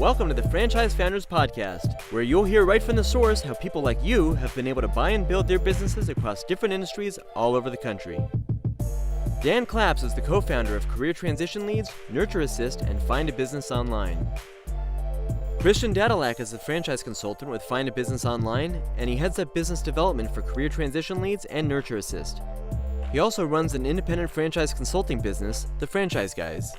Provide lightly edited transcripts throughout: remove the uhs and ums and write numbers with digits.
Welcome to the Franchise Founders Podcast, where you'll hear right from the source how people like you have been able to buy and build their businesses across different industries all over the country. Dan Claps is the co-founder of Career Transition Leads, Nurture Assist, and Find a Business Online. Christian Dadulak is a franchise consultant with Find a Business Online, and he heads up business development for Career Transition Leads and Nurture Assist. He also runs an independent franchise consulting business, The Franchise Guys.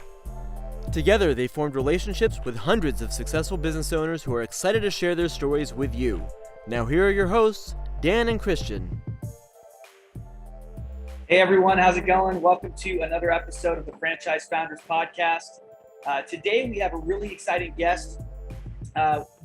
Together, they formed relationships with hundreds of successful business owners who are excited to share their stories with you. Now here are your hosts, Dan and Christian. Hey everyone, how's it going? Welcome to another episode of the Franchise Founders Podcast. Today we have a really exciting guest,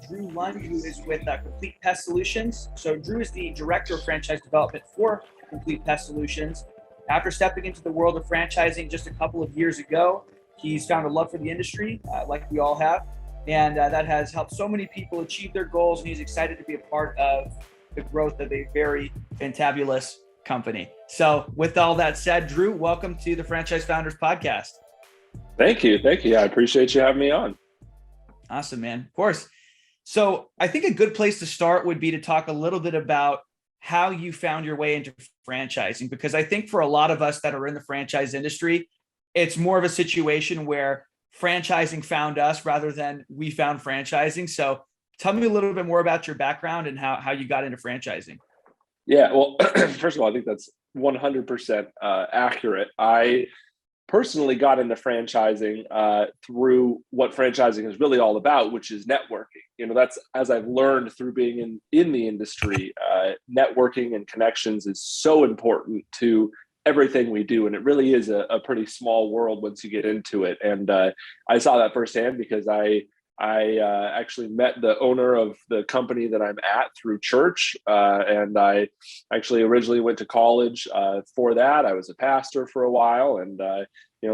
Drew Lund, who is with Complete Pest Solutions. So Drew is the Director of Franchise Development for Complete Pest Solutions. After stepping into the world of franchising just a couple of years ago, he's found a love for the industry, like we all have, and that has helped so many people achieve their goals, and he's excited to be a part of the growth of a very fantabulous company. So with all that said, Drew, welcome to the Franchise Founders Podcast. Thank you. I appreciate you having me on. Awesome, man. Of course. So I think a good place to start would be to talk a little bit about how you found your way into franchising, because I think for a lot of us that are in the franchise industry, it's more of a situation where franchising found us rather than we found franchising. So tell me a little bit more about your background and how you got into franchising. Yeah, well, first of all, I think that's 100% accurate. I personally got into franchising through what franchising is really all about, which is networking. You know, that's, as I've learned through being in the industry, networking and connections is so important to everything we do. And it really is a pretty small world once you get into it. And I saw that firsthand because I actually met the owner of the company that I'm at through church. And I actually originally went to college for that. I was a pastor for a while and,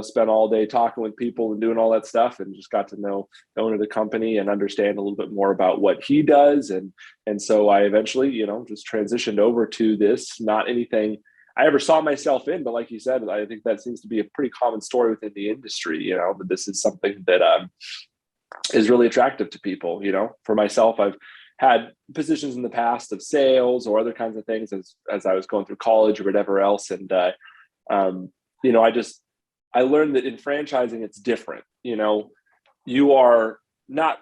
spent all day talking with people and doing all that stuff, and just got to know the owner of the company and understand a little bit more about what he does. And so I eventually, just transitioned over to this. Not anything I ever saw myself in, but like you said, I think that seems to be a pretty common story within the industry, that this is something that is really attractive to people. For myself, I've had positions in the past of sales or other kinds of things as I was going through college or whatever else. And, I learned that in franchising, it's different. You are not,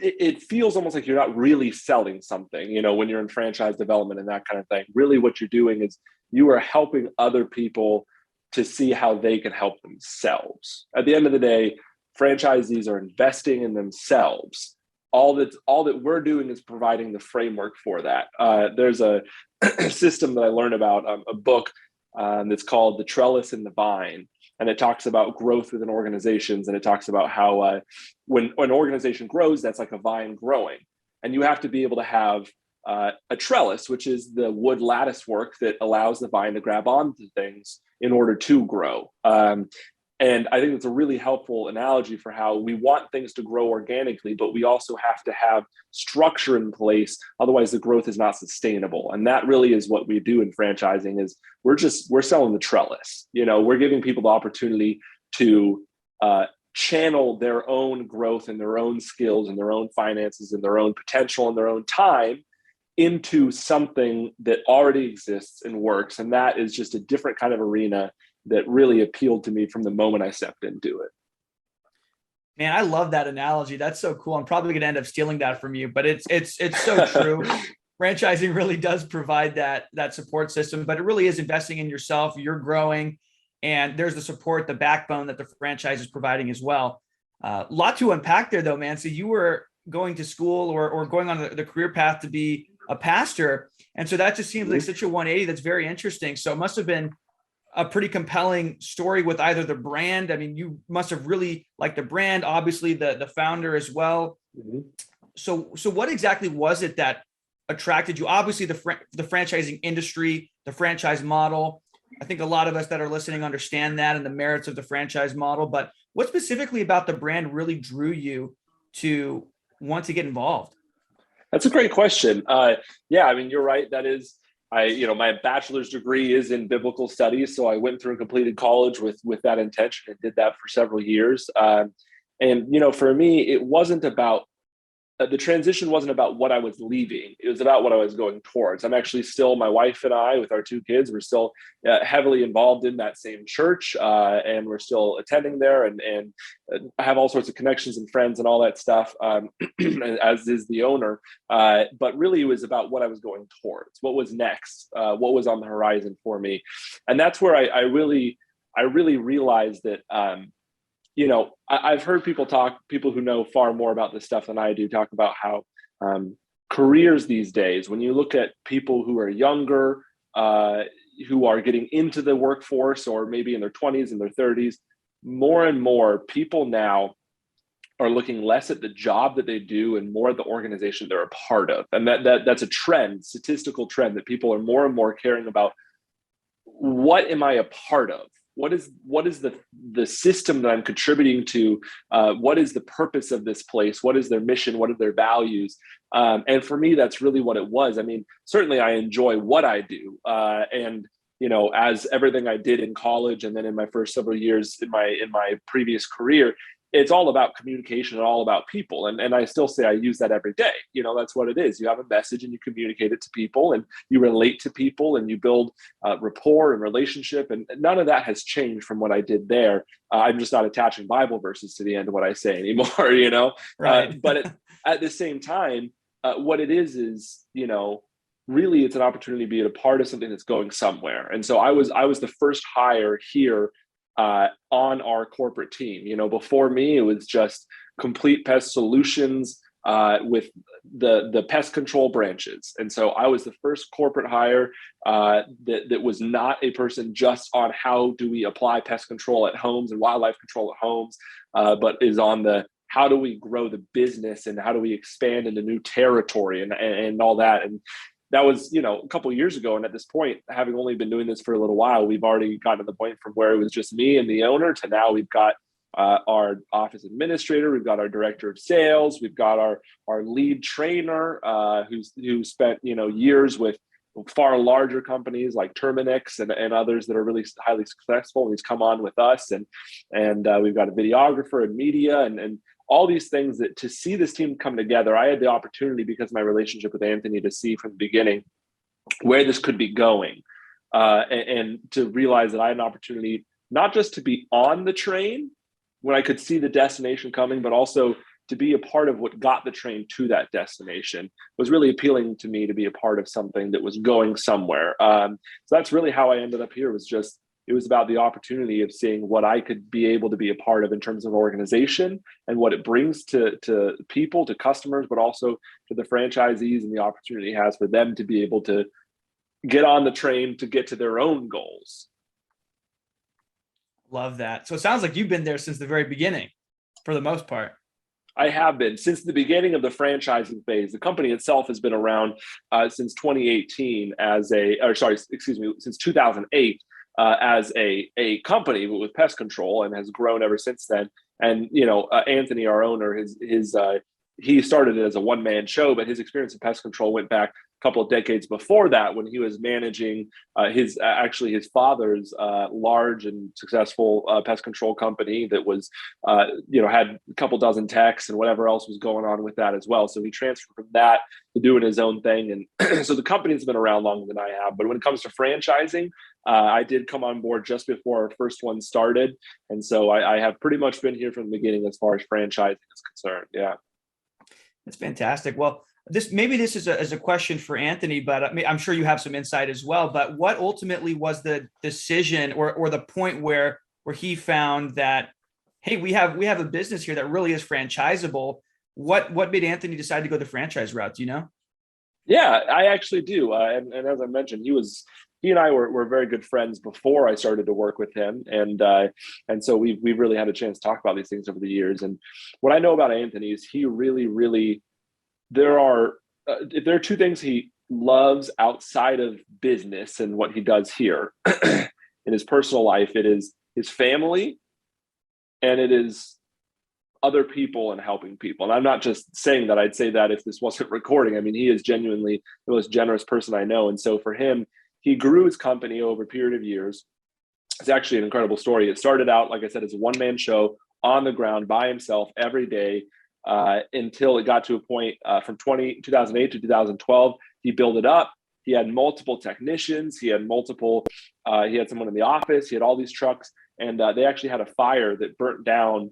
it feels almost like you're not really selling something, when you're in franchise development and that kind of thing. Really what you're doing is you are helping other people to see how they can help themselves. At the end of the day, franchisees are investing in themselves. All that we're doing is providing the framework for that. There's a system that I learned about, a book that's called The Trellis and the Vine. And it talks about growth within organizations. And it talks about how when an organization grows, that's like a vine growing. And you have to be able to have a trellis, which is the wood lattice work that allows the vine to grab onto things in order to grow. And I think it's a really helpful analogy for how we want things to grow organically, but we also have to have structure in place. Otherwise, the growth is not sustainable. And that really is what we do in franchising is we're selling the trellis. We're giving people the opportunity to channel their own growth and their own skills and their own finances and their own potential and their own time into something that already exists and works. And that is just a different kind of arena that really appealed to me from the moment I stepped into it. Man, I love that analogy. That's so cool. I'm probably going to end up stealing that from you, but it's so true. Franchising really does provide that support system, but it really is investing in yourself. You're growing, and there's the support, the backbone that the franchise is providing as well. A lot to unpack there, though, man. So you were going to school or going on the career path to be a pastor, and so that just seems like such a 180. That's very interesting. So it must have been a pretty compelling story with either the brand. I mean, you must have really liked the brand, obviously the founder as well. Mm-hmm. So what exactly was it that attracted you? Obviously the franchising industry, the franchise model. I think a lot of us that are listening understand that and the merits of the franchise model, but what specifically about the brand really drew you to want to get involved? That's a great question. Yeah, I mean, you're right. That is, my bachelor's degree is in biblical studies. So I went through and completed college with that intention and did that for several years. And, for me, it wasn't about the transition wasn't about what I was leaving. It was about what I was going towards. I'm actually still, my wife and I, with our 2 kids, we're still heavily involved in that same church, and we're still attending there, and I have all sorts of connections and friends and all that stuff, as is the owner. But really, it was about what I was going towards, what was next, what was on the horizon for me, and that's where I really realized that. I've heard people who know far more about this stuff than I do, talk about how careers these days, when you look at people who are younger, who are getting into the workforce, or maybe in their 20s and their 30s, more and more people now are looking less at the job that they do and more at the organization they're a part of. And that's a trend, statistical trend, that people are more and more caring about, what am I a part of? What is the system that I'm contributing to? What is the purpose of this place? What is their mission? What are their values? And for me, that's really what it was. I mean, certainly I enjoy what I do. And, as everything I did in college and then in my first several years in my previous career, it's all about communication and all about people. And I still say I use that every day. That's what it is. You have a message and you communicate it to people and you relate to people and you build rapport and relationship. And none of that has changed from what I did there. I'm just not attaching Bible verses to the end of what I say anymore, Right. But at the same time, what it is, really it's an opportunity to be a part of something that's going somewhere. And so I was the first hire here on our corporate team. Before me, it was just Complete Pest Solutions with the pest control branches. And so I was the first corporate hire that was not a person just on how do we apply pest control at homes and wildlife control at homes, but is on the how do we grow the business and how do we expand into new territory and all that. And that was, a couple of years ago. And at this point, having only been doing this for a little while, we've already gotten to the point from where it was just me and the owner to now we've got our office administrator, we've got our director of sales, we've got our lead trainer who spent, years with far larger companies like Terminix and others that are really highly successful. And he's come on with us, and we've got a videographer and media and all these things that to see this team come together. I had the opportunity, because of my relationship with Anthony, to see from the beginning where this could be going, and to realize that I had an opportunity not just to be on the train when I could see the destination coming, but also to be a part of what got the train to that destination. Was really appealing to me, to be a part of something that was going somewhere. So that's really how I ended up here. It was about the opportunity of seeing what I could be able to be a part of in terms of organization and what it brings to people, to customers, but also to the franchisees, and the opportunity it has for them to be able to get on the train to get to their own goals. Love that. So it sounds like you've been there since the very beginning, for the most part. I have been since the beginning of the franchising phase. The company itself has been around since 2018 since 2008 as a company with pest control, and has grown ever since then. And Anthony, our owner, he started it as a one-man show, but his experience in pest control went back a couple of decades before that, when he was managing his father's large and successful pest control company that was, had a couple dozen techs and whatever else was going on with that as well. So he transferred from that to doing his own thing. And so the company's been around longer than I have. But when it comes to franchising, I did come on board just before our first one started. And so I have pretty much been here from the beginning as far as franchising is concerned. Yeah. That's fantastic. Well, this is a question for Anthony, but I'm sure you have some insight as well. But what ultimately was the decision or the point where he found that, hey, we have a business here that really is franchisable? What made Anthony decide to go the franchise route? Do you know? Yeah, I actually do. And as I mentioned, he and I were very good friends before I started to work with him, and so we've really had a chance to talk about these things over the years. And what I know about Anthony is he really there are two things he loves outside of business and what he does here in his personal life. It is his family, and it is other people and helping people. And I'm not just saying that. I'd say that if this wasn't recording. I mean, he is genuinely the most generous person I know. And so for him, he grew his company over a period of years. It's actually an incredible story. It started out, like I said, as a one-man show, on the ground by himself every day until it got to a point from 2008 to 2012. He built it up. He had multiple technicians. He had someone in the office. He had all these trucks, and they actually had a fire that burnt down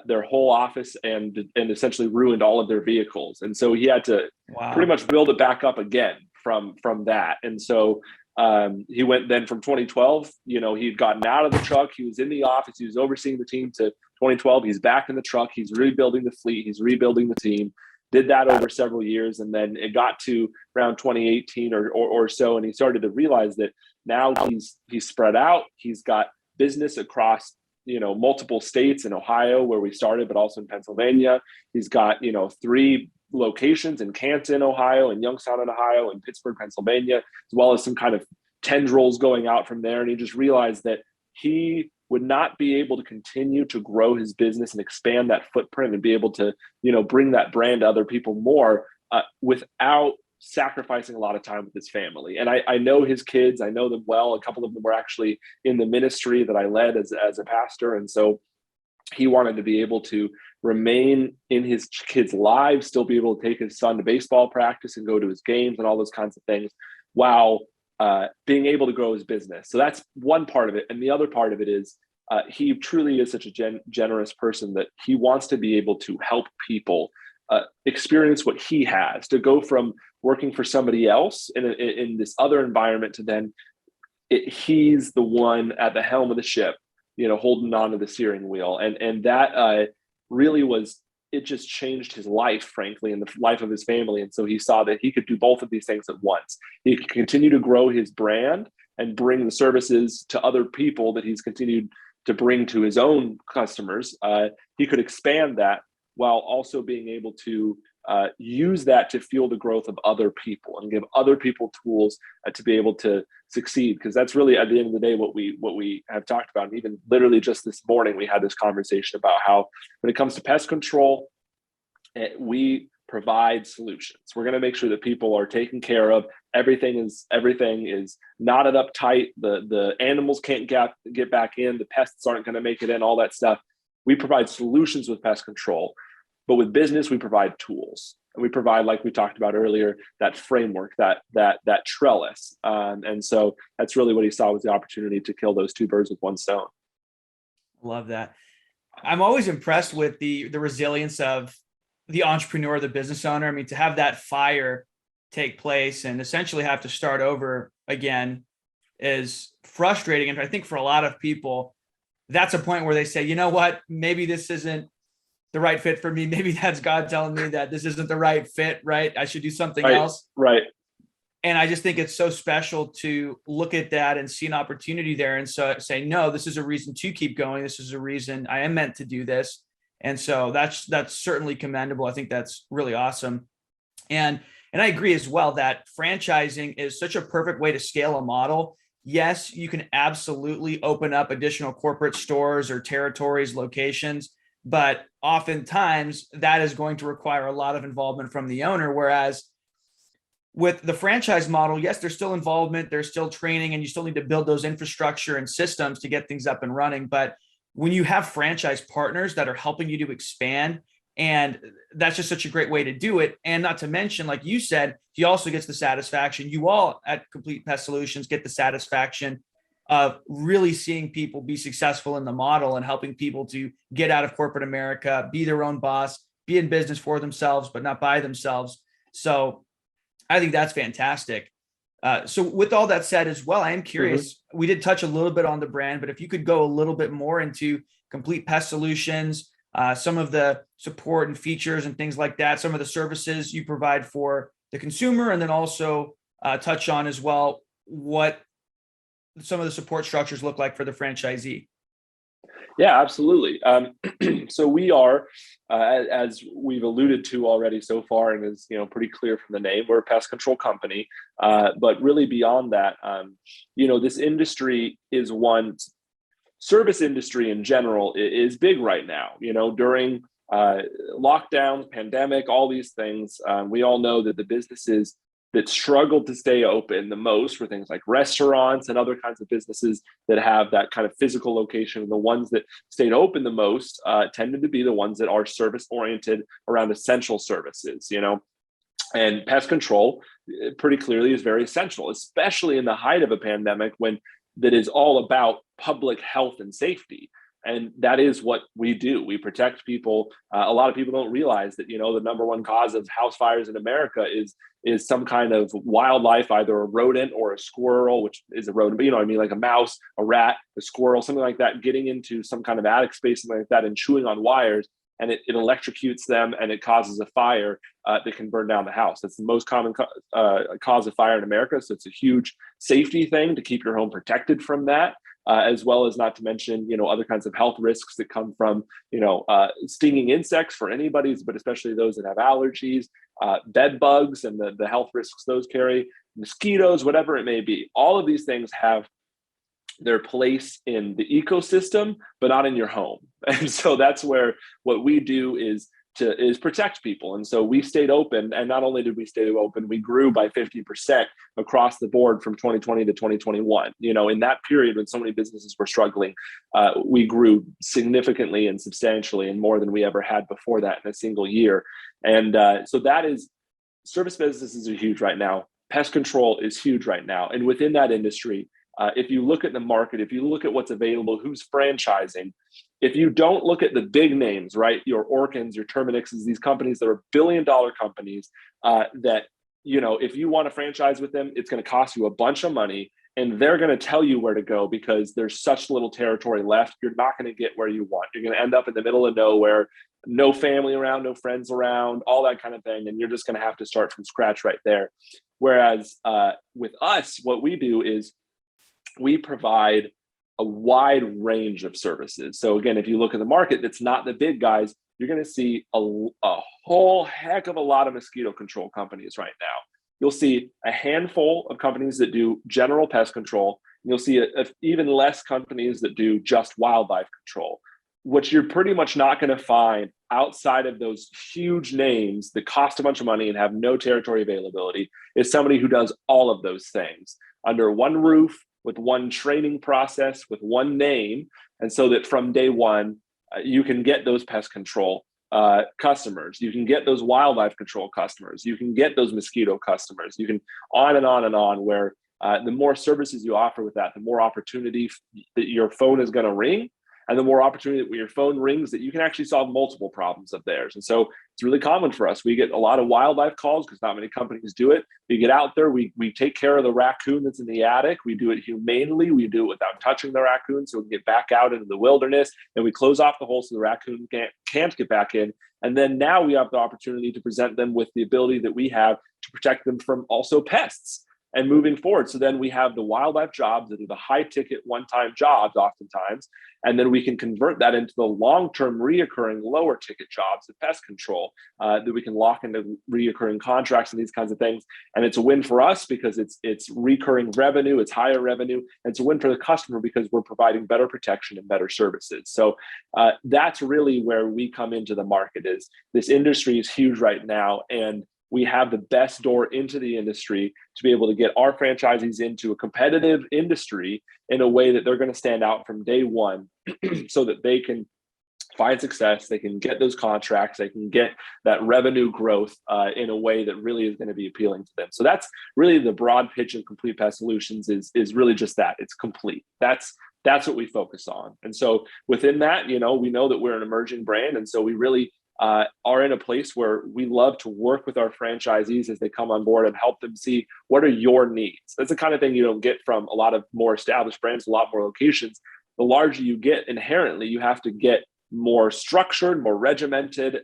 their whole office and essentially ruined all of their vehicles. And so he had to pretty much build it back up again from that. And so he went then from 2012, he'd gotten out of the truck. He was in the office. He was overseeing the team to 2012. He's back in the truck. He's rebuilding the fleet. He's rebuilding the team. Did that over several years. And then it got to around 2018 or so. And he started to realize that now he's spread out. He's got business across, multiple states in Ohio where we started, but also in Pennsylvania. He's got, 3 locations in Canton, Ohio, and Youngstown, Ohio, and Pittsburgh, Pennsylvania, as well as some kind of tendrils going out from there. And he just realized that he would not be able to continue to grow his business and expand that footprint and be able to, bring that brand to other people more without sacrificing a lot of time with his family. And I know his kids, I know them well. A couple of them were actually in the ministry that I led as a pastor. And so he wanted to be able to remain in his kids' lives, still be able to take his son to baseball practice and go to his games and all those kinds of things while being able to grow his business. So that's one part of it. And the other part of it is he truly is such a generous person that he wants to be able to help people experience what he has, to go from working for somebody else in this other environment to then he's the one at the helm of the ship, holding on to the steering wheel. And that really it just changed his life, frankly, and the life of his family. And so he saw that he could do both of these things at once. He could continue to grow his brand and bring the services to other people that he's continued to bring to his own customers. He could expand that while also being able to use that to fuel the growth of other people and give other people tools to be able to succeed. Because that's really, at the end of the day, what we have talked about. And even literally just this morning, we had this conversation about how when it comes to pest control, we provide solutions. We're going to make sure that people are taken care of. Everything is knotted up tight. The animals can't get back in. The pests aren't going to make it in, all that stuff. We provide solutions with pest control. But with business, we provide tools, and we provide, like we talked about earlier, that framework, that trellis. And so that's really what he saw was the opportunity to kill those 2 birds with one stone. Love that. I'm always impressed with the resilience of the entrepreneur, the business owner. I mean, to have that fire take place and essentially have to start over again is frustrating. And I think for a lot of people, that's a point where they say, you know what, maybe this isn't the right fit for me. Maybe that's God telling me that this isn't the right fit, right? I should do something else. Right. And I just think it's so special to look at that and see an opportunity there. And so say, no, this is a reason to keep going. This is a reason I am meant to do this. And so that's certainly commendable. I think that's really awesome. And I agree as well that franchising is such a perfect way to scale a model. Yes, you can absolutely open up additional corporate stores or territories, locations, but oftentimes that is going to require a lot of involvement from the owner. Whereas with the franchise model, yes, there's still involvement, there's still training, and you still need to build those infrastructure and systems to get things up and running. But when you have franchise partners that are helping you to expand, and that's just such a great way to do it. And not to mention, like you said, he also gets the satisfaction. You all at Complete Pest Solutions get the satisfaction of really seeing people be successful in the model and helping people to get out of corporate America, be their own boss, be in business for themselves, but not by themselves. So I think that's fantastic. So with all that said as well, I am curious, we did touch a little bit on the brand, but if you could go a little bit more into Complete Pest Solutions, some of the support and features and things like that, some of the services you provide for the consumer, and then also touch on as well what some of the support structures look like for the franchisee. Yeah, absolutely. So we are, as we've alluded to already so far, and is pretty clear from the name, we're a pest control company. But really beyond that, this industry is one. Service industry in general is big right now. During lockdowns, pandemic, all these things, we all know that the businesses that struggled to stay open the most were things like restaurants and other kinds of businesses that have that kind of physical location. And the ones that stayed open the most tended to be the ones that are service oriented around essential services, and pest control pretty clearly is very essential, especially in the height of a pandemic when that is all about public health and safety. And that is what we do. We protect people. A lot of people don't realize that, the number one cause of house fires in America is some kind of wildlife, either a rodent or a squirrel, which is a rodent, but like a mouse, a rat, a squirrel, something like that, getting into some kind of attic space, something like that, and chewing on wires. And it electrocutes them and it causes a fire that can burn down the house. That's the most common cause of fire in America. So it's a huge safety thing to keep your home protected from that. As well as, not to mention, other kinds of health risks that come from, stinging insects for anybody, but especially those that have allergies, bed bugs and the health risks those carry, mosquitoes, whatever it may be. All of these things have their place in the ecosystem, but not in your home. And so that's where what we do is protect people. And so we stayed open. And not only did we stay open, we grew by 50% across the board from 2020 to 2021. In that period when so many businesses were struggling, we grew significantly and substantially and more than we ever had before that in a single year. And so that is, service businesses are huge right now. Pest control is huge right now. And within that industry, if you look at the market, if you look at what's available, who's franchising, if you don't look at the big names, right, your Orkins, your Terminixes, these companies that are billion-dollar companies that, if you want to franchise with them, it's going to cost you a bunch of money and they're going to tell you where to go because there's such little territory left. You're not going to get where you want. You're going to end up in the middle of nowhere, no family around, no friends around, all that kind of thing. And you're just going to have to start from scratch right there. Whereas with us, what we do is we provide a wide range of services. So again, if you look at the market that's not the big guys, you're going to see a whole heck of a lot of mosquito control companies right now. You'll see a handful of companies that do general pest control. And you'll see even less companies that do just wildlife control. What you're pretty much not going to find outside of those huge names that cost a bunch of money and have no territory availability is somebody who does all of those things under one roof, with one training process, with one name. And so that from day one, you can get those pest control customers, you can get those wildlife control customers, you can get those mosquito customers, you can on and on and on, where the more services you offer with that, the more opportunity that your phone is going to ring. And the more opportunity that when your phone rings that you can actually solve multiple problems of theirs. And so it's really common for us. We get a lot of wildlife calls because not many companies do it. We get out there, we take care of the raccoon that's in the attic. We do it humanely. We do it without touching the raccoon so we can get back out into the wilderness. And we close off the hole so the raccoon can't get back in. And then now we have the opportunity to present them with the ability that we have to protect them from also pests. And moving forward, so then we have the wildlife jobs that are the high ticket one-time jobs oftentimes, and then we can convert that into the long-term reoccurring lower ticket jobs of pest control that we can lock into reoccurring contracts and these kinds of things. And it's a win for us because it's recurring revenue, it's higher revenue, and it's a win for the customer because we're providing better protection and better services. So that's really where we come into the market. Is this industry is huge right now, and we have the best door into the industry to be able to get our franchisees into a competitive industry in a way that they're going to stand out from day one so that they can find success, they can get those contracts, they can get that revenue growth in a way that really is going to be appealing to them. So that's really the broad pitch of Complete Pest Solutions is really just that. It's complete. That's what we focus on. And so within that, we know that we're an emerging brand. And so we really are in a place where we love to work with our franchisees as they come on board and help them see what are your needs. That's the kind of thing you don't get from a lot of more established brands, a lot more locations. The larger you get, inherently, you have to get more structured, more regimented,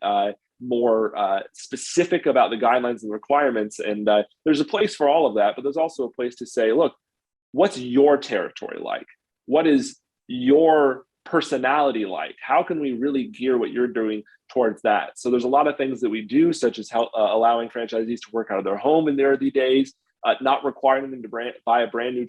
more specific about the guidelines and requirements. And there's a place for all of that, but there's also a place to say, look, what's your territory like? What is your personality like? How can we really gear what you're doing towards that? So there's a lot of things that we do, such as allowing franchisees to work out of their home in the early days, not requiring them to buy a brand new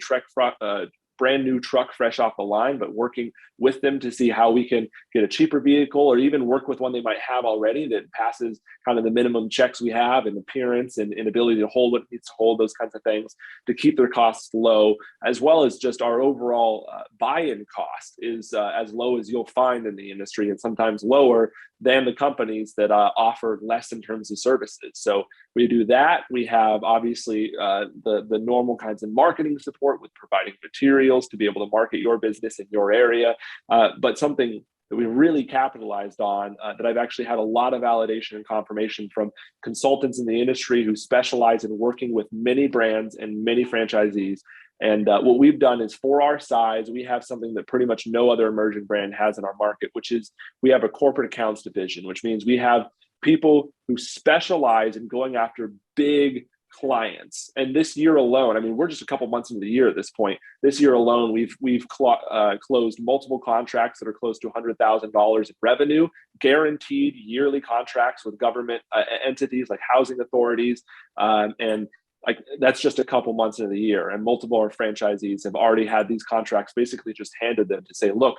brand new truck fresh off the line, but working with them to see how we can get a cheaper vehicle, or even work with one they might have already that passes kind of the minimum checks we have in appearance and ability to hold what it needs to hold, those kinds of things, to keep their costs low, as well as just our overall buy-in cost is as low as you'll find in the industry, and sometimes lower than the companies that offer less in terms of services. So we do that. We have obviously the normal kinds of marketing support with providing materials to be able to market your business in your area. But something that we really capitalized on that I've actually had a lot of validation and confirmation from consultants in the industry who specialize in working with many brands and many franchisees. And what we've done is, for our size, we have something that pretty much no other emerging brand has in our market, which is we have a corporate accounts division, which means we have people who specialize in going after big clients. And this year alone, I mean, we're just a couple months into the year at this point. This year alone, we've closed multiple contracts that are close to $100,000 in revenue, guaranteed yearly contracts with government entities like housing authorities, and like that's just a couple months into the year. And multiple of our franchisees have already had these contracts basically just handed them to say, look,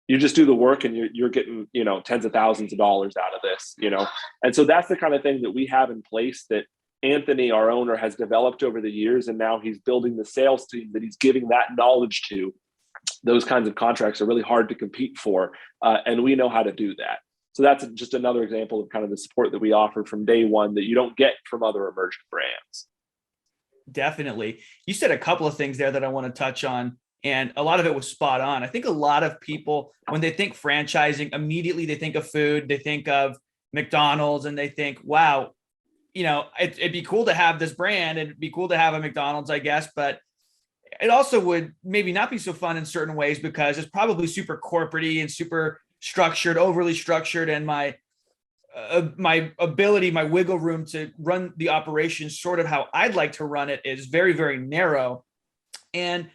you just do the work and you're getting, tens of thousands of dollars out of this, And so that's the kind of thing that we have in place that Anthony, our owner, has developed over the years. And now he's building the sales team that he's giving that knowledge to. Those kinds of contracts are really hard to compete for. And we know how to do that. So that's just another example of kind of the support that we offer from day one that you don't get from other emerging brands. Definitely. You said a couple of things there that I want to touch on, and a lot of it was spot on. I think a lot of people, when they think franchising, immediately they think of food, they think of McDonald's, and they think, wow, it'd be cool to have this brand, and it'd be cool to have a McDonald's, I guess, but it also would maybe not be so fun in certain ways because it's probably super corporate-y and super structured, overly structured, and my ability, my wiggle room to run the operation sort of how I'd like to run it is very, very narrow. And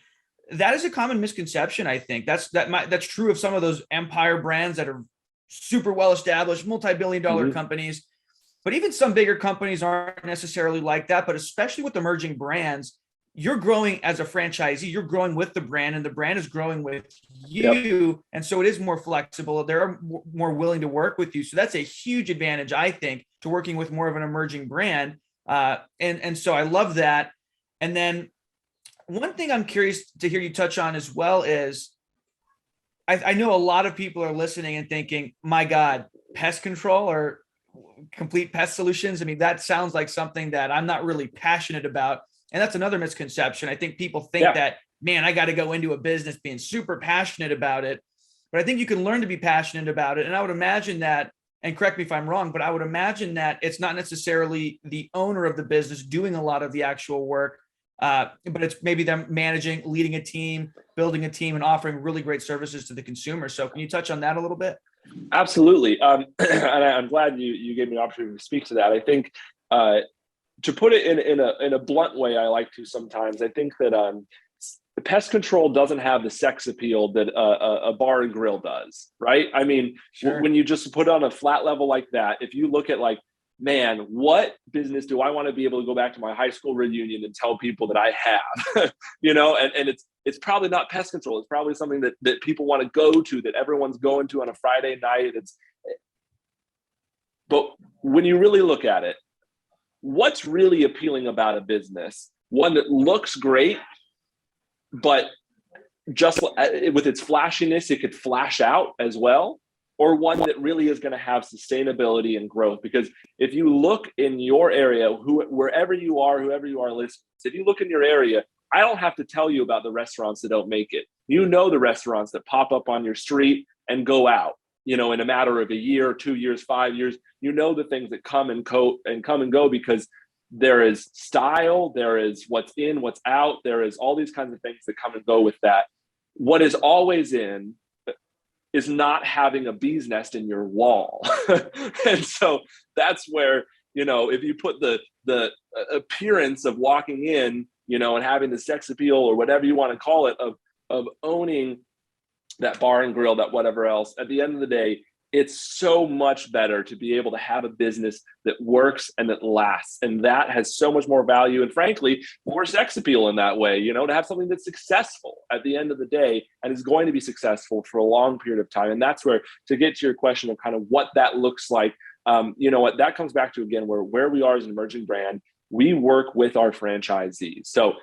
that is a common misconception. I think that's true of some of those empire brands that are super well-established, multi-billion-dollar companies, but even some bigger companies aren't necessarily like that. But especially with emerging brands, you're growing as a franchisee, you're growing with the brand, and the brand is growing with you. Yep. And so it is more flexible. They're more willing to work with you. So that's a huge advantage, I think, to working with more of an emerging brand. And so I love that. And then one thing I'm curious to hear you touch on as well is, I know a lot of people are listening and thinking, my God, pest control or Complete Pest Solutions. I mean, that sounds like something that I'm not really passionate about. And that's another misconception. I think people think that, man, I got to go into a business being super passionate about it. But I think you can learn to be passionate about it. And I would imagine that, and correct me if I'm wrong, but I would imagine that it's not necessarily the owner of the business doing a lot of the actual work, but it's maybe them managing, leading a team, building a team, and offering really great services to the consumer. So can you touch on that a little bit? Absolutely. And I'm glad you gave me an opportunity to speak to that. I think to put it in a blunt way, I like to sometimes. I think that the pest control doesn't have the sex appeal that a bar and grill does, right? I mean, sure. When you just put it on a flat level like that, if you look at like, man, what business do I want to be able to go back to my high school reunion and tell people that I have, and it's probably not pest control. It's probably something that people want to go to, that everyone's going to on a Friday night. But when you really look at it, what's really appealing about a business? One that looks great, but just with its flashiness, it could flash out as well, or one that really is going to have sustainability and growth. Because if you look in your area, wherever you are, whoever you are listening, if you look in your area, I don't have to tell you about the restaurants that don't make it. You know the restaurants that pop up on your street and go out, in a matter of a year, 2 years, 5 years. You know the things that come and go because there is style, there is what's in, what's out, there is all these kinds of things that come and go with that. What is always in is not having a bee's nest in your wall. And so that's where, if you put the appearance of walking in, and having the sex appeal or whatever you want to call it, of owning that bar and grill, that whatever else, at the end of the day, it's so much better to be able to have a business that works and that lasts. And that has so much more value and frankly, more sex appeal in that way, to have something that's successful at the end of the day and is going to be successful for a long period of time. And that's where, to get to your question of kind of what that looks like, what that comes back to again, where we are as an emerging brand, we work with our franchisees. So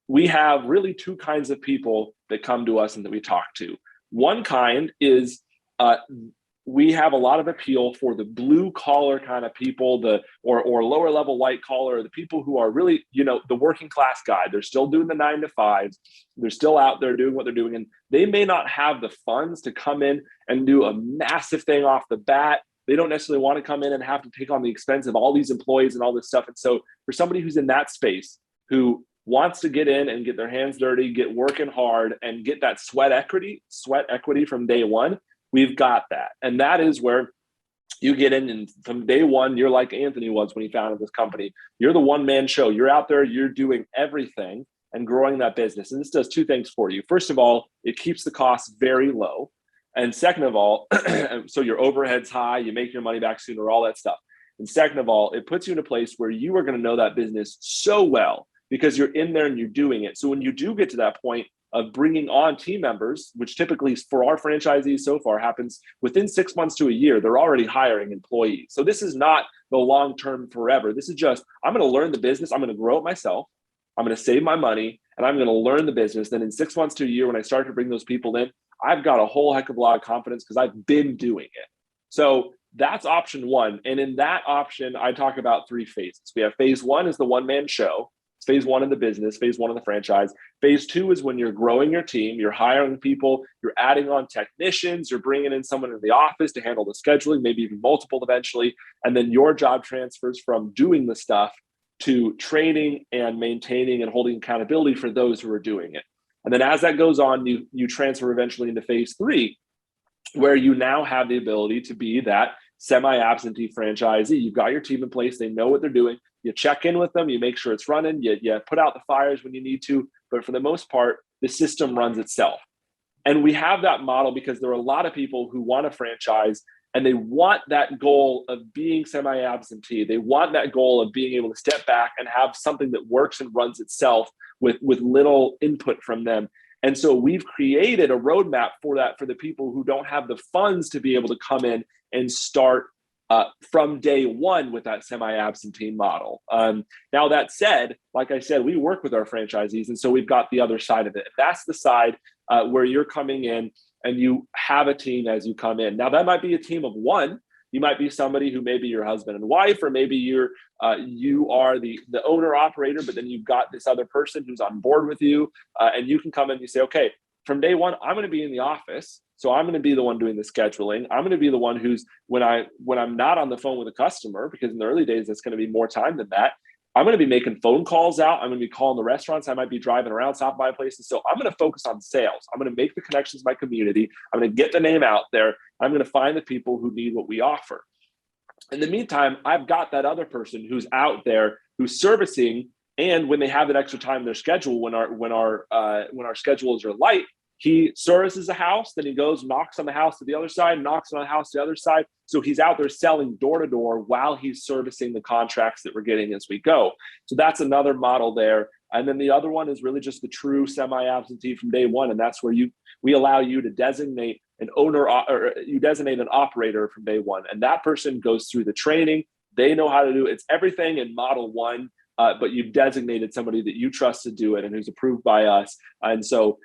we have really two kinds of people that come to us and that we talk to. One kind is we have a lot of appeal for the blue collar kind of people, or lower level white collar, the people who are really, the working class guy. They're still doing the 9 to 5s. They're still out there doing what they're doing. And they may not have the funds to come in and do a massive thing off the bat. They don't necessarily want to come in and have to take on the expense of all these employees and all this stuff. And so for somebody who's in that space, who wants to get in and get their hands dirty, get working hard, and get that sweat equity from day one, we've got that. And that is where you get in, and from day one, you're like Anthony was when he founded this company. You're the one-man show. You're out there, you're doing everything and growing that business. And this does two things for you. First of all, it keeps the costs very low. And second of all, so your overhead's high, you make your money back sooner, all that stuff. And second of all, it puts you in a place where you are going to know that business so well because you're in there and you're doing it. So when you do get to that point of bringing on team members, which typically for our franchisees so far happens within 6 months to a year, they're already hiring employees. So this is not the long-term forever. This is just, I'm going to learn the business. I'm going to grow it myself. I'm going to save my money and I'm going to learn the business. Then in 6 months to a year, when I start to bring those people in, I've got a whole heck of a lot of confidence because I've been doing it. So that's option one. And in that option, I talk about 3 phases. We have phase 1 is the one-man show. It's phase 1 in the business, phase 1 in the franchise. Phase 2 is when you're growing your team, you're hiring people, you're adding on technicians, you're bringing in someone in the office to handle the scheduling, maybe even multiple eventually. And then your job transfers from doing the stuff to training and maintaining and holding accountability for those who are doing it. And then as that goes on, you transfer eventually into phase 3, where you now have the ability to be that semi-absentee franchisee. You've got your team in place. They know what they're doing. You check in with them. You make sure it's running. You put out the fires when you need to. But for the most part, the system runs itself. And we have that model because there are a lot of people who want to franchise and they want that goal of being semi-absentee. They want that goal of being able to step back and have something that works and runs itself with little input from them. And so we've created a roadmap for that for the people who don't have the funds to be able to come in and start from day one with that semi-absentee model. Now that said, like I said, we work with our franchisees. And so we've got the other side of it. That's the side where you're coming in and you have a team as you come in. Now that might be a team of 1. You might be somebody who may be your husband and wife, or maybe you are the owner operator, but then you've got this other person who's on board with you, and you can come in and you say, okay, from day one, I'm going to be in the office. So I'm going to be the one doing the scheduling. I'm going to be the one who's, when I'm not on the phone with a customer, because in the early days, that's going to be more time than that, I'm going to be making phone calls out. I'm going to be calling the restaurants. I might be driving around, stopping by places. So I'm going to focus on sales. I'm going to make the connections to my community. I'm going to get the name out there. I'm going to find the people who need what we offer. In the meantime, I've got that other person who's out there who's servicing. And when they have that extra time in their schedule, when our schedules are light, he services a house, then he goes, knocks on the house to the other side, knocks on the house to the other side. So he's out there selling door to door while he's servicing the contracts that we're getting as we go. So that's another model there. And then the other one is really just the true semi-absentee from day one. And that's where we allow you to designate an owner, or you designate an operator from day one. And that person goes through the training. They know how to do it. It's everything in model 1, but you've designated somebody that you trust to do it and who's approved by us. And so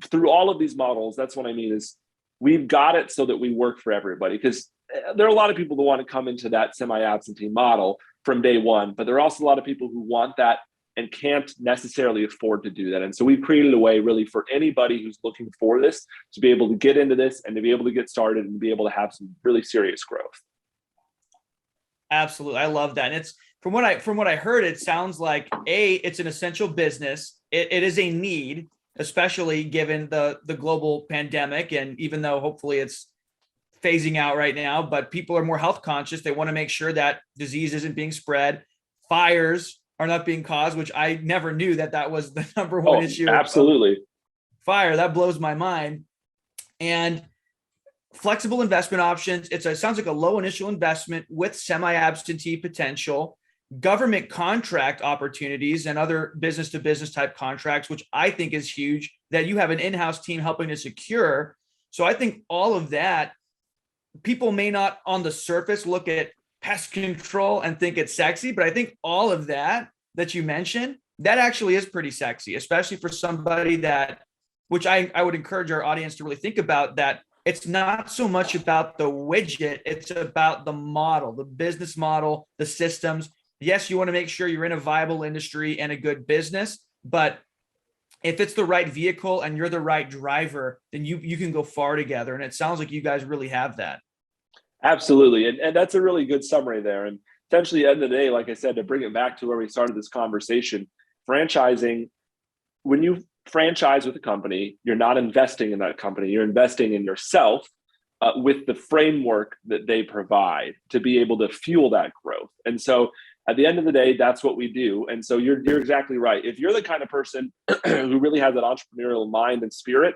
through all of these models, that's what I mean is we've got it so that we work for everybody, because there are a lot of people that want to come into that semi-absentee model from day one, but there are also a lot of people who want that and can't necessarily afford to do that. And so we've created a way really for anybody who's looking for this to be able to get into this and to be able to get started and be able to have some really serious growth. Absolutely. I love that. And it's from what I heard, it sounds like it's an essential business. It is a need, especially given the global pandemic. And even though hopefully it's phasing out right now, but people are more health conscious. They want to make sure that disease isn't being spread. Fires are not being caused, which I never knew that was the number one issue. Absolutely. Fire. That blows my mind. And flexible investment options. It sounds like a low initial investment with semi-absentee potential, government contract opportunities and other business to business type contracts, which I think is huge, that you have an in-house team helping to secure. So I think all of that, people may not on the surface look at pest control and think it's sexy, but I think all of that you mentioned, that actually is pretty sexy, especially for somebody that, which I would encourage our audience to really think about, that it's not so much about the widget, it's about the model, the business model, the systems. Yes, you want to make sure you're in a viable industry and a good business, but if it's the right vehicle and you're the right driver, then you can go far together. And it sounds like you guys really have that. Absolutely. And that's a really good summary there. And essentially, at the end of the day, like I said, to bring it back to where we started this conversation, franchising, when you franchise with a company, you're not investing in that company, you're investing in yourself with the framework that they provide to be able to fuel that growth. And so at the end of the day, that's what we do. And so you're exactly right. If you're the kind of person who really has that entrepreneurial mind and spirit,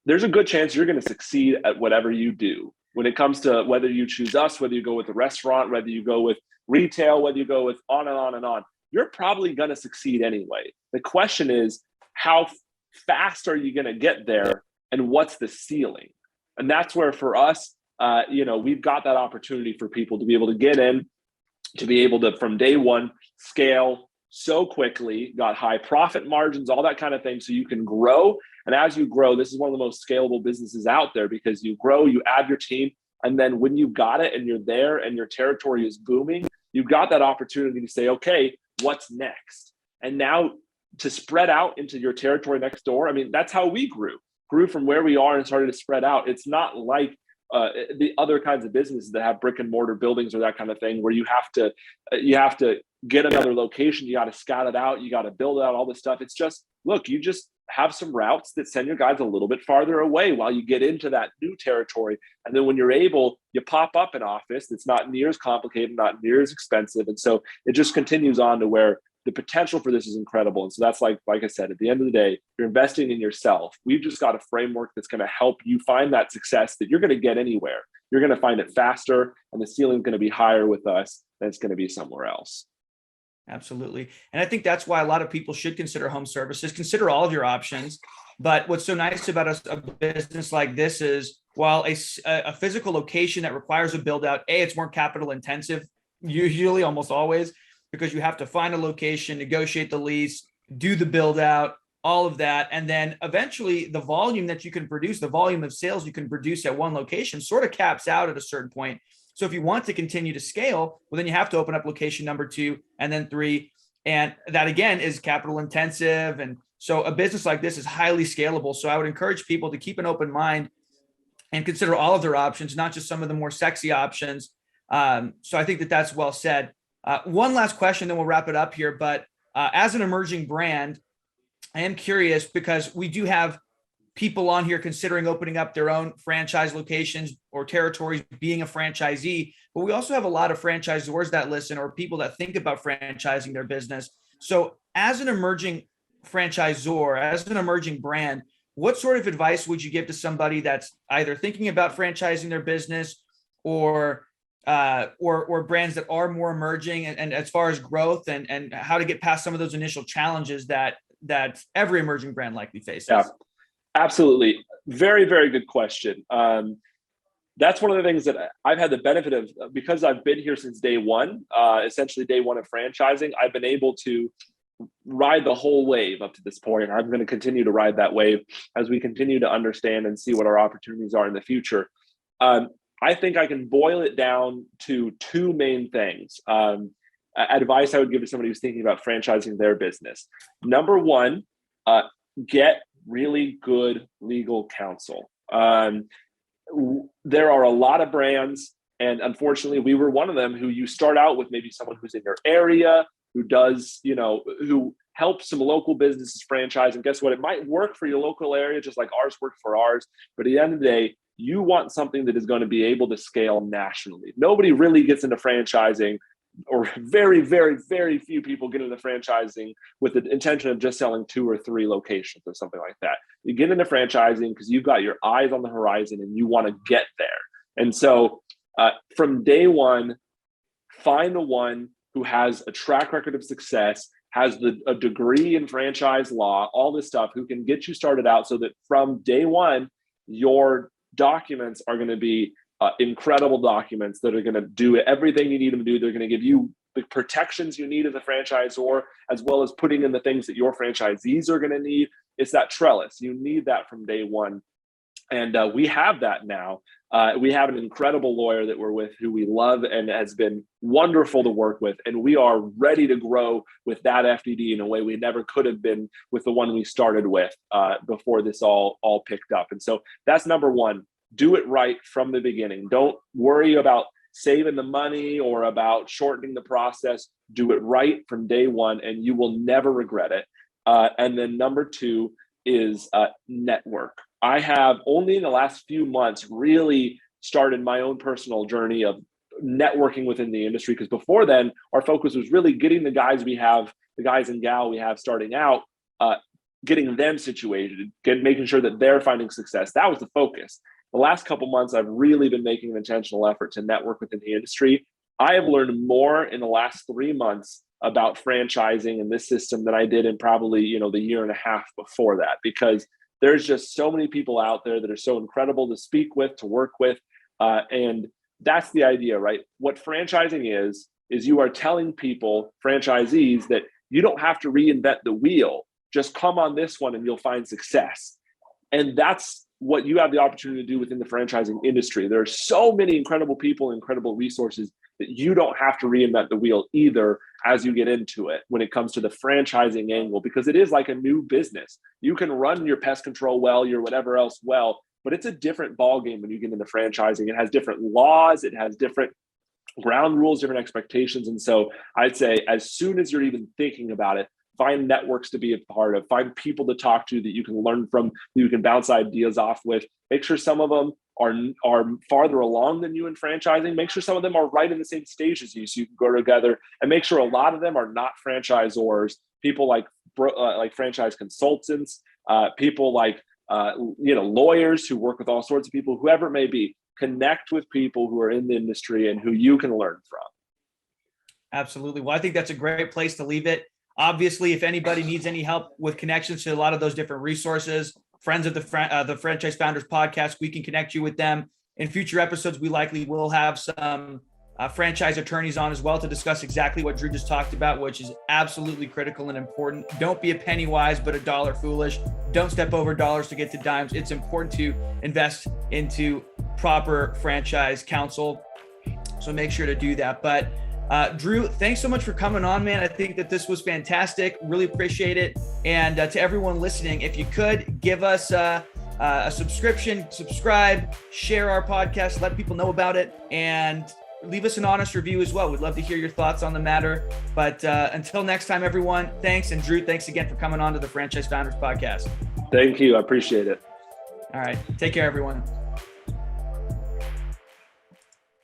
there's a good chance you're going to succeed at whatever you do. When it comes to whether you choose us, whether you go with a restaurant, whether you go with retail, whether you go with on and on and on, you're probably going to succeed anyway. The question is, how fast are you going to get there, and what's the ceiling? And that's where for us, we've got that opportunity for people to be able to get in, to be able to, from day one, scale so quickly, got high profit margins, all that kind of thing, so you can grow. And as you grow, this is one of the most scalable businesses out there, because you grow, you add your team, and then when you got it and you're there and your territory is booming, you've got that opportunity to say, okay, what's next? And now to spread out into your territory next door. I mean, that's how we grew from where we are and started to spread out. It's not like the other kinds of businesses that have brick and mortar buildings or that kind of thing, where you have to get another location, you got to scout it out, you got to build out all this stuff. It's just, look, you just have some routes that send your guys a little bit farther away while you get into that new territory. And then when you're able, you pop up an office that's not near as complicated, not near as expensive. And so it just continues on to where the potential for this is incredible. And so that's like I said, at the end of the day, you're investing in yourself. We've just got a framework that's going to help you find that success that you're going to get anywhere. You're going to find it faster, and the ceiling's going to be higher with us than it's going to be somewhere else. Absolutely. And I think that's why a lot of people should consider home services, consider all of your options. But what's so nice about a business like this is, while a physical location that requires a build out, it's more capital intensive, usually, almost always, because you have to find a location, negotiate the lease, do the build out, all of that. And then eventually the volume that you can produce, the volume of sales you can produce at one location sort of caps out at a certain point. So if you want to continue to scale, well, then you have to open up location number 2 and then 3. And that again is capital intensive. And so a business like this is highly scalable. So I would encourage people to keep an open mind and consider all of their options, not just some of the more sexy options. So I think that's well said. One last question, then we'll wrap it up here. But as an emerging brand, I am curious, because we do have people on here considering opening up their own franchise locations or territories, being a franchisee, but we also have a lot of franchisors that listen, or people that think about franchising their business. So as an emerging franchisor, as an emerging brand, what sort of advice would you give to somebody that's either thinking about franchising their business or brands that are more emerging, and as far as growth and how to get past some of those initial challenges that every emerging brand likely faces? Yeah, absolutely. Very, very good question. That's one of the things that I've had the benefit of, because I've been here since day one, essentially day one of franchising. I've been able to ride the whole wave up to this point, and I'm going to continue to ride that wave as we continue to understand and see what our opportunities are in the future. I think I can boil it down to 2 main things. Advice I would give to somebody who's thinking about franchising their business. Number 1, get really good legal counsel. There are a lot of brands, and unfortunately we were one of them, who you start out with maybe someone who's in your area, who does, who helps some local businesses franchise. And guess what? It might work for your local area, just like ours worked for ours. But at the end of the day, you want something that is going to be able to scale nationally. Nobody really gets into franchising or very, very, very few people get into franchising with the intention of just selling 2 or 3 locations or something like that. You get into franchising because you've got your eyes on the horizon and you want to get there. And so from day one, find the one who has a track record of success, has a degree in franchise law, all this stuff, who can get you started out so that from day one, your documents are going to be incredible documents that are going to do everything you need them to do. They're going to give you the protections you need as a franchisor, as well as putting in the things that your franchisees are going to need. It's that trellis. You need that from day one. And we have that now. We have an incredible lawyer that we're with who we love and has been wonderful to work with. And we are ready to grow with that FDD in a way we never could have been with the one we started with before this all picked up. And so that's number one. Do it right from the beginning. Don't worry about saving the money or about shortening the process. Do it right from day one and you will never regret it. And then number two is network. I have only in the last few months really started my own personal journey of networking within the industry, because before then our focus was really getting the guys and gal we have starting out, getting them situated, making sure that they're finding success. That was the focus. The last couple months, I've really been making an intentional effort to network within the industry. I have learned more in the last 3 months about franchising and this system than I did in probably, the year and a half before that, because there's just so many people out there that are so incredible to speak with, to work with. And that's the idea, right? What franchising is you are telling people, franchisees, that you don't have to reinvent the wheel. Just come on this one and you'll find success. And that's what you have the opportunity to do within the franchising industry. There are so many incredible people, incredible resources that you don't have to reinvent the wheel either as you get into it when it comes to the franchising angle, because it is like a new business. You can run your pest control well, your whatever else well, but it's a different ballgame when you get into franchising. It has different laws, it has different ground rules, different expectations. And so I'd say as soon as you're even thinking about it, find networks to be a part of, find people to talk to that you can learn from, that you can bounce ideas off with. Make sure some of them are farther along than you in franchising. Make sure some of them are right in the same stage as you, so you can go together, and make sure a lot of them are not franchisors, people like franchise consultants, people like lawyers who work with all sorts of people, whoever it may be. Connect with people who are in the industry and who you can learn from. Absolutely. Well, I think that's a great place to leave it. Obviously, if anybody needs any help with connections to a lot of those different resources, friends of the Franchise Founders podcast, we can connect you with them. In future episodes, we likely will have some franchise attorneys on as well to discuss exactly what Drew just talked about, which is absolutely critical and important. Don't be a penny wise, but a dollar foolish. Don't step over dollars to get to dimes. It's important to invest into proper franchise counsel. So make sure to do that. But Drew, thanks so much for coming on, man. I think that this was fantastic. Really appreciate it. And to everyone listening, if you could give us a subscription, subscribe, share our podcast, let people know about it, and leave us an honest review as well. We'd love to hear your thoughts on the matter. But until next time, everyone, thanks. And Drew, thanks again for coming on to the Franchise Founders podcast. Thank you. I appreciate it. All right. Take care, everyone.